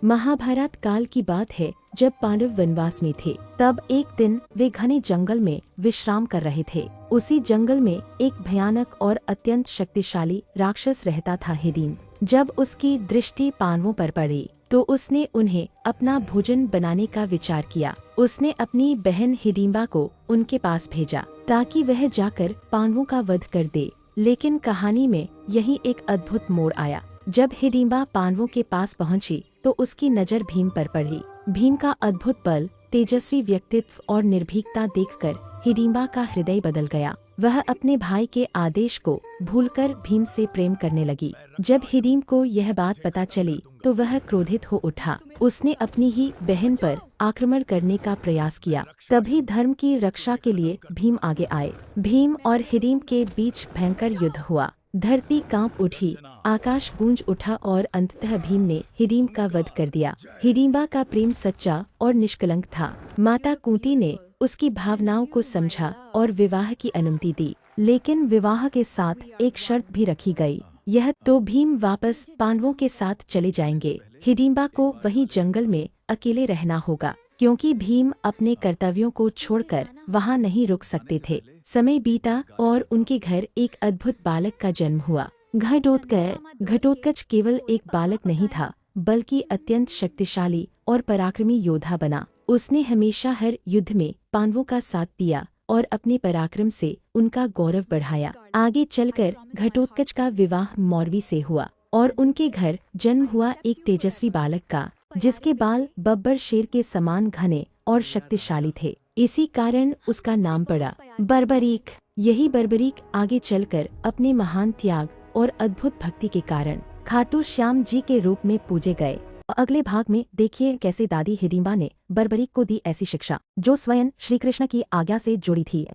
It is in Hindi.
महाभारत काल की बात है, जब पांडव वनवास में थे। तब एक दिन वे घने जंगल में विश्राम कर रहे थे। उसी जंगल में एक भयानक और अत्यंत शक्तिशाली राक्षस रहता था, हिडिंब। जब उसकी दृष्टि पांडवों पर पड़ी तो उसने उन्हें अपना भोजन बनाने का विचार किया। उसने अपनी बहन हिडिंबा को उनके पास भेजा ताकि वह जाकर पांडवों का वध कर दे। लेकिन कहानी में यही एक अद्भुत मोड़ आया। जब हिडिंबा पांडवों के पास पहुंची तो उसकी नजर भीम पर पड़ी। भीम का अद्भुत बल, तेजस्वी व्यक्तित्व और निर्भीकता देखकर हिडिंबा का हृदय बदल गया। वह अपने भाई के आदेश को भूलकर भीम से प्रेम करने लगी। जब हिडिंब को यह बात पता चली तो वह क्रोधित हो उठा। उसने अपनी ही बहन पर आक्रमण करने का प्रयास किया। तभी धर्म की रक्षा के लिए भीम आगे आए। भीम और हिडिंब के बीच भयंकर युद्ध हुआ। धरती कांप उठी, आकाश गूंज उठा और अंततः भीम ने हिडिंब का वध कर दिया। हिडिंबा का प्रेम सच्चा और निष्कलंक था। माता कुंती ने उसकी भावनाओं को समझा और विवाह की अनुमति दी। लेकिन विवाह के साथ एक शर्त भी रखी गई। यह तो भीम वापस पांडवों के साथ चले जाएंगे। हिडिंबा को वहीं जंगल में अकेले रहना होगा, क्योंकि भीम अपने कर्तव्यों को छोड़कर वहां नहीं रुक सकते थे। समय बीता और उनके घर एक अद्भुत बालक का जन्म हुआ। घटोत्कच केवल एक बालक नहीं था, बल्कि अत्यंत शक्तिशाली और पराक्रमी योद्धा बना। उसने हमेशा हर युद्ध में पांडवों का साथ दिया और अपने पराक्रम से उनका गौरव बढ़ाया। आगे चलकर घटोत्कच का विवाह मौरवी से हुआ और उनके घर जन्म हुआ एक तेजस्वी बालक का, जिसके बाल बब्बर शेर के समान घने और शक्तिशाली थे। इसी कारण उसका नाम पड़ा बर्बरीक। यही बर्बरीक आगे चलकर अपने महान त्याग और अद्भुत भक्ति के कारण खाटू श्याम जी के रूप में पूजे गए। अगले भाग में देखिए कैसे दादी हिडिंबा ने बर्बरीक को दी ऐसी शिक्षा जो स्वयं श्री कृष्ण की आज्ञा से जुड़ी थी।